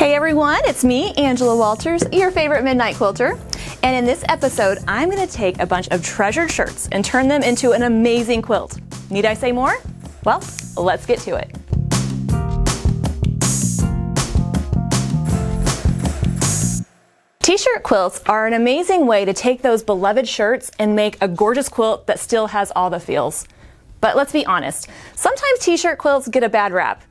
Hey everyone, it's me, Angela Walters, your favorite midnight quilter. And in this episode, I'm going to take a bunch of treasured shirts and turn them into an amazing quilt. Need I say more? Well, let's get to it. T-shirt quilts are an amazing way to take those beloved shirts and make a gorgeous quilt that still has all the feels. But let's be honest, sometimes t-shirt quilts get a bad rap.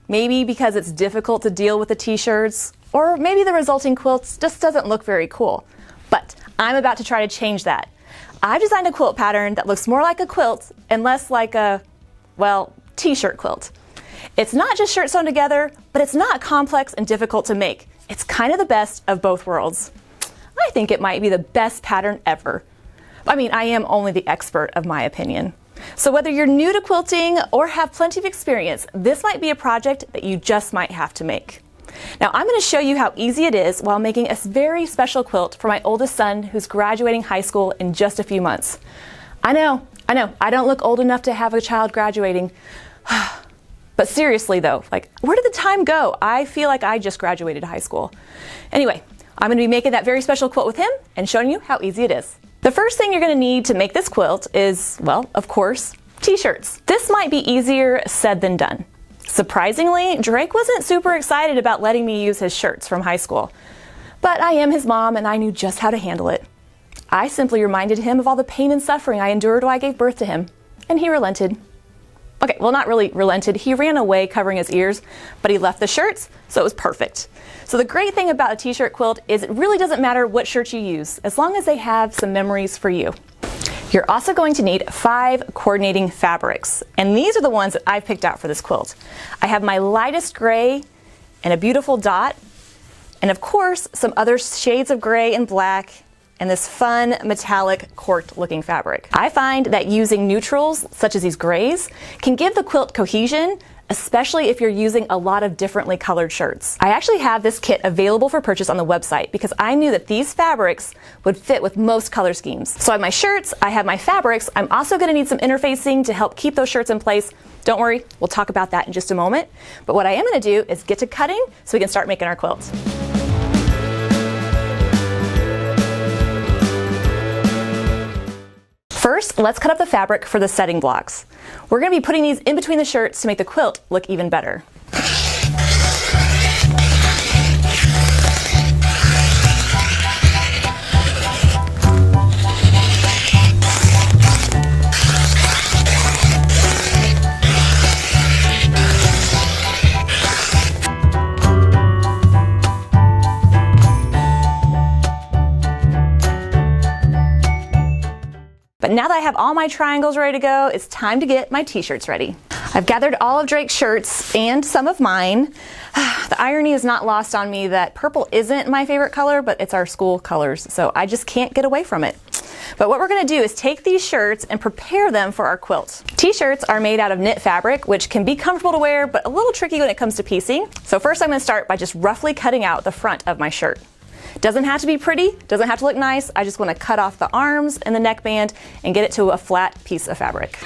Maybe because it's difficult to deal with the t-shirts, or maybe the resulting quilt just doesn't look very cool. But I'm about to try to change that. I've designed a quilt pattern that looks more like a quilt and less like a, well, t-shirt quilt. It's not just shirts sewn together, but it's not complex and difficult to make. It's kind of the best of both worlds. I think it might be the best pattern ever. I mean, I am only the expert of my opinion. So whether you're new to quilting or have plenty of experience, this might be a project that you just might have to make. Now I'm going to show you how easy it is while making a very special quilt for my oldest son who's graduating high school in just a few months. I know, I don't look old enough to have a child graduating. But seriously though, where did the time go? I feel like I just graduated high school. Anyway, I'm going to be making that very special quilt with him and showing you how easy it is. The first thing you're going to need to make this quilt is, well, of course, t-shirts. This might be easier said than done. Surprisingly, Drake wasn't super excited about letting me use his shirts from high school. But I am his mom and I knew just how to handle it. I simply reminded him of all the pain and suffering I endured while I gave birth to him, and he relented. Okay, well, not really relented. He ran away covering his ears, but he left the shirts, so it was perfect. So the great thing about a t-shirt quilt is it really doesn't matter what shirt you use, as long as they have some memories for you. You're also going to need 5 coordinating fabrics, and these are the ones that I've picked out for this quilt. I have my lightest gray and a beautiful dot, and of course, some other shades of gray and black, and this fun metallic corked looking fabric. I find that using neutrals, such as these grays, can give the quilt cohesion, especially if you're using a lot of differently colored shirts. I actually have this kit available for purchase on the website because I knew that these fabrics would fit with most color schemes. So I have my shirts, I have my fabrics, I'm also gonna need some interfacing to help keep those shirts in place. Don't worry, we'll talk about that in just a moment. But what I am gonna do is get to cutting so we can start making our quilt. First, let's cut up the fabric for the setting blocks. We're going to be putting these in between the shirts to make the quilt look even better. But now that I have all my triangles ready to go, it's time to get my t-shirts ready. I've gathered all of Drake's shirts and some of mine. The irony is not lost on me that purple isn't my favorite color, but it's our school colors, so I just can't get away from it. But what we're going to do is take these shirts and prepare them for our quilt. T-shirts are made out of knit fabric, which can be comfortable to wear, but a little tricky when it comes to piecing. So first I'm going to start by just roughly cutting out the front of my shirt. Doesn't have to be pretty, doesn't have to look nice. I just want to cut off the arms and the neckband and get it to a flat piece of fabric.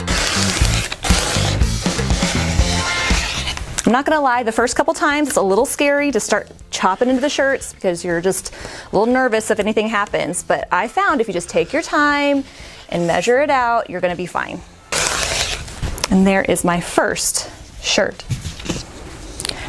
I'm not gonna lie, the first couple times it's a little scary to start chopping into the shirts because you're just a little nervous if anything happens, but I found if you just take your time and measure it out, you're gonna be fine. And there is my first shirt.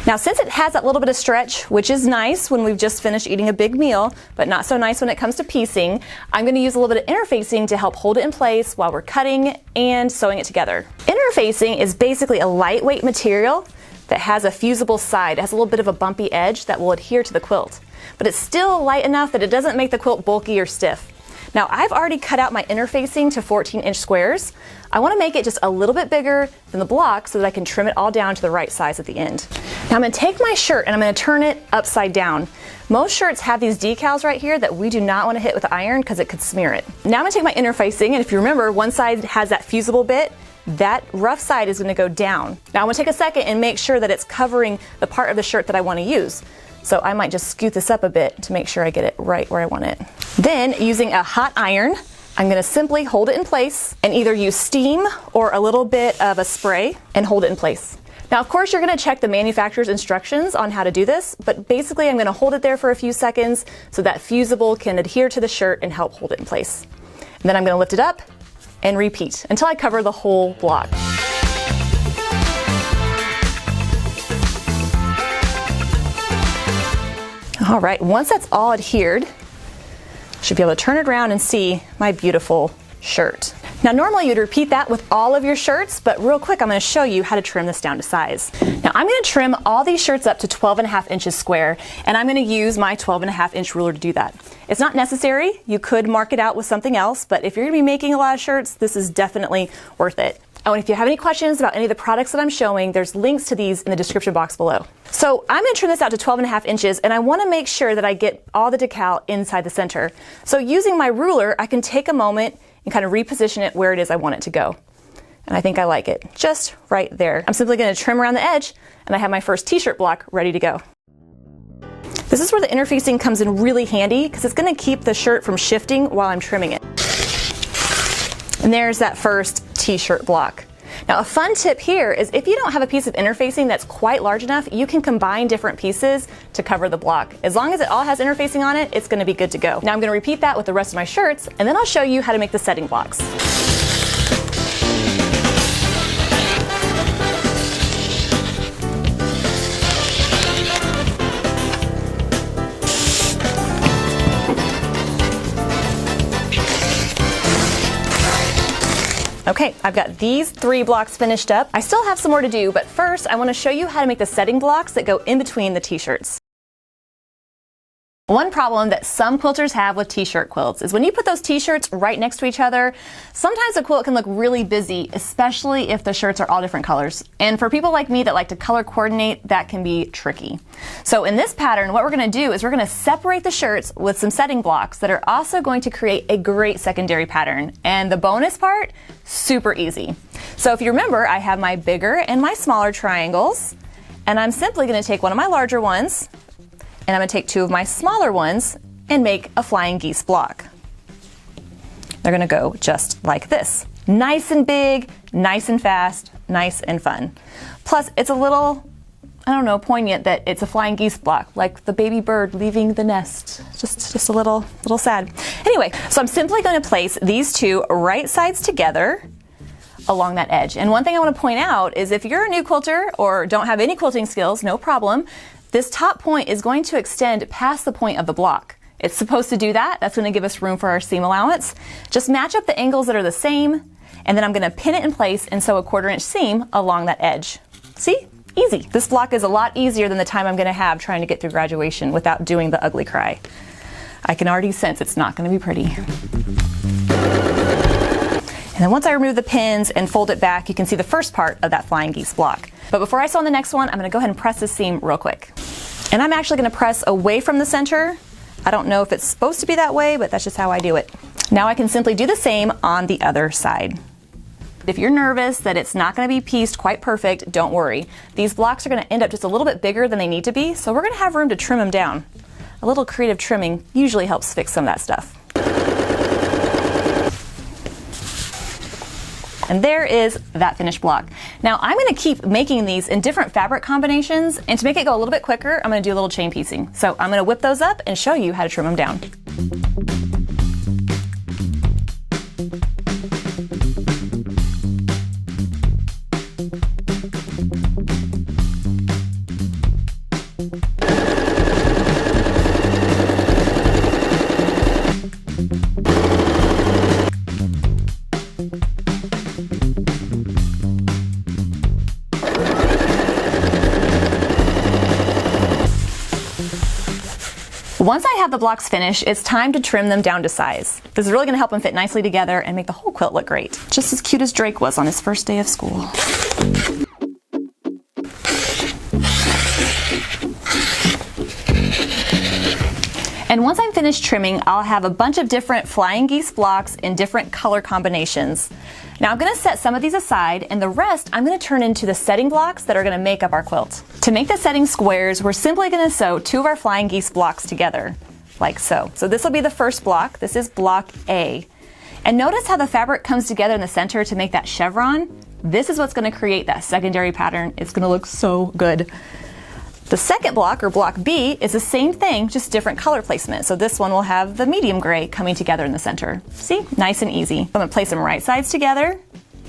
Now, since it has that little bit of stretch, which is nice when we've just finished eating a big meal, but not so nice when it comes to piecing, I'm going to use a little bit of interfacing to help hold it in place while we're cutting and sewing it together. Interfacing is basically a lightweight material that has a fusible side. It has a little bit of a bumpy edge that will adhere to the quilt, but it's still light enough that it doesn't make the quilt bulky or stiff. Now, I've already cut out my interfacing to 14-inch squares. I want to make it just a little bit bigger than the block so that I can trim it all down to the right size at the end. Now I'm going to take my shirt and I'm going to turn it upside down. Most shirts have these decals right here that we do not want to hit with the iron because it could smear it. Now I'm going to take my interfacing, and if you remember, one side has that fusible bit. That rough side is going to go down. Now I'm going to take a second and make sure that it's covering the part of the shirt that I want to use. So I might just scoot this up a bit to make sure I get it right where I want it. Then, using a hot iron, I'm going to simply hold it in place and either use steam or a little bit of a spray and hold it in place. Now, of course, you're gonna check the manufacturer's instructions on how to do this, but basically I'm gonna hold it there for a few seconds so that fusible can adhere to the shirt and help hold it in place. And then I'm gonna lift it up and repeat until I cover the whole block. All right, once that's all adhered, I should be able to turn it around and see my beautiful shirt. Now normally you'd repeat that with all of your shirts, but real quick I'm going to show you how to trim this down to size. Now I'm going to trim all these shirts up to 12.5 inches square, and I'm going to use my 12.5 inch ruler to do that. It's not necessary, you could mark it out with something else, but if you're going to be making a lot of shirts, this is definitely worth it. Oh, and if you have any questions about any of the products that I'm showing, there's links to these in the description box below. So I'm going to trim this out to 12.5 inches, and I want to make sure that I get all the decal inside the center. So using my ruler, I can take a moment and kind of reposition it where it is I want it to go. And I think I like it just right there. I'm simply going to trim around the edge, and I have my first t-shirt block ready to go. This is where the interfacing comes in really handy because it's going to keep the shirt from shifting while I'm trimming it. And there's that first t-shirt block. Now a fun tip here is if you don't have a piece of interfacing that's quite large enough, you can combine different pieces to cover the block. As long as it all has interfacing on it, it's going to be good to go. Now I'm going to repeat that with the rest of my shirts, and then I'll show you how to make the setting blocks. Okay, I've got these 3 blocks finished up. I still have some more to do, but first I want to show you how to make the setting blocks that go in between the t-shirts. One problem that some quilters have with t-shirt quilts is when you put those t-shirts right next to each other, sometimes the quilt can look really busy, especially if the shirts are all different colors. And for people like me that like to color coordinate, that can be tricky. So in this pattern, what we're going to do is we're going to separate the shirts with some setting blocks that are also going to create a great secondary pattern. And the bonus part, super easy. So if you remember, I have my bigger and my smaller triangles, and I'm simply going to take one of my larger ones, and I'm going to take 2 of my smaller ones and make a flying geese block. They're going to go just like this. Nice and big, nice and fast, nice and fun. Plus, it's a little, I don't know, poignant that it's a flying geese block, like the baby bird leaving the nest. Just a little sad. Anyway, so I'm simply going to place these 2 right sides together along that edge. And one thing I want to point out is if you're a new quilter or don't have any quilting skills, no problem. This top point is going to extend past the point of the block. It's supposed to do that. That's going to give us room for our seam allowance. Just match up the angles that are the same, and then I'm going to pin it in place and sew a 1/4 inch seam along that edge. See? Easy. This block is a lot easier than the time I'm going to have trying to get through graduation without doing the ugly cry. I can already sense it's not going to be pretty. And then once I remove the pins and fold it back, you can see the first part of that flying geese block. But before I sew on the next one, I'm going to go ahead and press this seam real quick. And I'm actually going to press away from the center. I don't know if it's supposed to be that way, but that's just how I do it. Now I can simply do the same on the other side. If you're nervous that it's not going to be pieced quite perfect, don't worry. These blocks are going to end up just a little bit bigger than they need to be, so we're going to have room to trim them down. A little creative trimming usually helps fix some of that stuff. And there is that finished block. Now I'm going to keep making these in different fabric combinations, and to make it go a little bit quicker, I'm going to do a little chain piecing. So I'm going to whip those up and show you how to trim them down. Once I have the blocks finished, it's time to trim them down to size. This is really going to help them fit nicely together and make the whole quilt look great. Just as cute as Drake was on his first day of school. And once I'm finished trimming, I'll have a bunch of different flying geese blocks in different color combinations. Now I'm going to set some of these aside, and the rest I'm going to turn into the setting blocks that are going to make up our quilt. To make the setting squares, we're simply going to sew 2 of our flying geese blocks together, like so. So this will be the first block. This is block A. And notice how the fabric comes together in the center to make that chevron? This is what's going to create that secondary pattern. It's going to look so good. The second block, or block B, is the same thing, just different color placement. So this one will have the medium gray coming together in the center. See, nice and easy. I'm going to place them right sides together,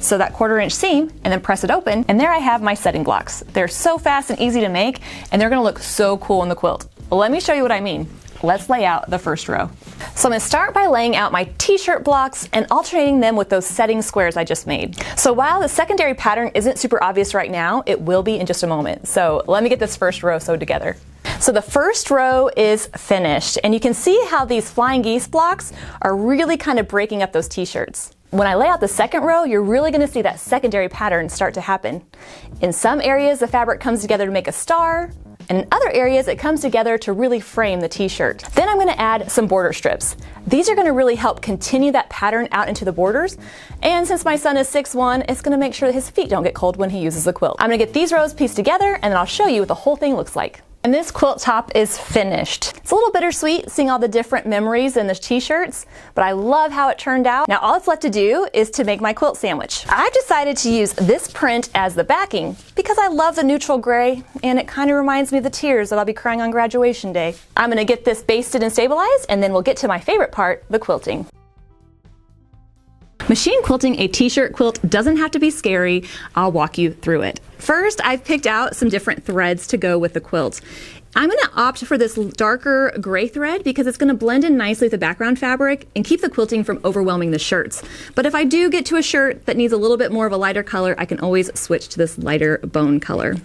so that 1/4 inch seam, and then press it open, and there I have my setting blocks. They're so fast and easy to make, and they're going to look so cool in the quilt. Let me show you what I mean. Let's lay out the first row. So I'm going to start by laying out my t-shirt blocks and alternating them with those setting squares I just made. So while the secondary pattern isn't super obvious right now, it will be in just a moment. So let me get this first row sewed together. So the first row is finished, and you can see how these Flying Geese blocks are really kind of breaking up those t-shirts. When I lay out the second row, you're really going to see that secondary pattern start to happen. In some areas, the fabric comes together to make a star, and in other areas, it comes together to really frame the t-shirt. Then I'm going to add some border strips. These are going to really help continue that pattern out into the borders, and since my son is 6'1", it's going to make sure that his feet don't get cold when he uses the quilt. I'm going to get these rows pieced together, and then I'll show you what the whole thing looks like. And this quilt top is finished. It's a little bittersweet seeing all the different memories in the t-shirts, but I love how it turned out. Now all that's left to do is to make my quilt sandwich. I've decided to use this print as the backing because I love the neutral gray, and it kind of reminds me of the tears that I'll be crying on graduation day. I'm gonna get this basted and stabilized, and then we'll get to my favorite part, the quilting. Machine quilting a t-shirt quilt doesn't have to be scary. I'll walk you through it. First, I've picked out some different threads to go with the quilt. I'm going to opt for this darker gray thread because it's going to blend in nicely with the background fabric and keep the quilting from overwhelming the shirts. But if I do get to a shirt that needs a little bit more of a lighter color, I can always switch to this lighter bone color.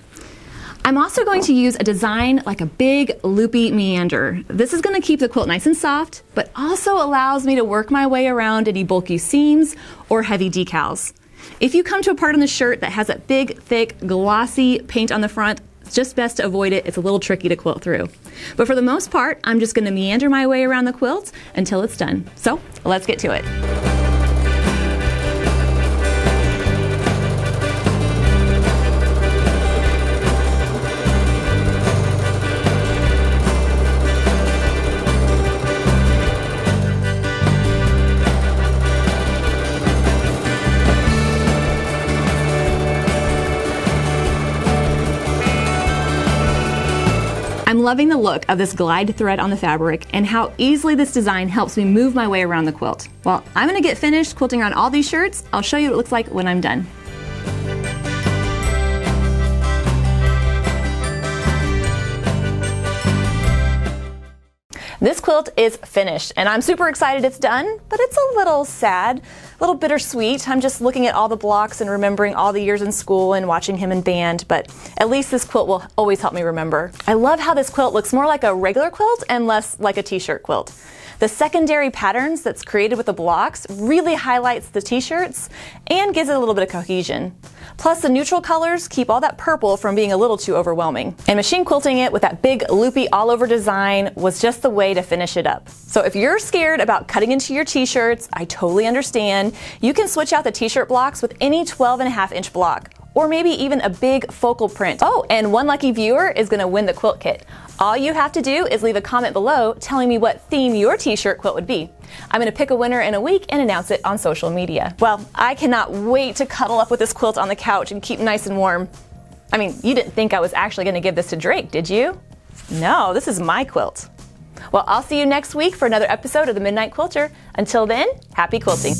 I'm also going to use a design like a big loopy meander. This is going to keep the quilt nice and soft, but also allows me to work my way around any bulky seams or heavy decals. If you come to a part on the shirt that has that big, thick, glossy paint on the front, it's just best to avoid it. It's a little tricky to quilt through. But for the most part, I'm just going to meander my way around the quilt until it's done. So let's get to it. I'm loving the look of this glide thread on the fabric and how easily this design helps me move my way around the quilt. Well, I'm going to get finished quilting around all these shirts. I'll show you what it looks like when I'm done. This quilt is finished, and I'm super excited it's done, but it's a little sad, a little bittersweet. I'm just looking at all the blocks and remembering all the years in school and watching him in band, but at least this quilt will always help me remember. I love how this quilt looks more like a regular quilt and less like a t-shirt quilt. The secondary patterns that's created with the blocks really highlights the t-shirts and gives it a little bit of cohesion. Plus the neutral colors keep all that purple from being a little too overwhelming. And machine quilting it with that big loopy all over design was just the way to finish it up. So if you're scared about cutting into your t-shirts, I totally understand. You can switch out the t-shirt blocks with any 12.5 inch block, or maybe even a big focal print. Oh, and one lucky viewer is going to win the quilt kit. All you have to do is leave a comment below telling me what theme your t-shirt quilt would be. I'm going to pick a winner in a week and announce it on social media. Well, I cannot wait to cuddle up with this quilt on the couch and keep nice and warm. I mean, you didn't think I was actually going to give this to Drake, did you? No, this is my quilt. Well, I'll see you next week for another episode of the Midnight Quilter. Until then, happy quilting.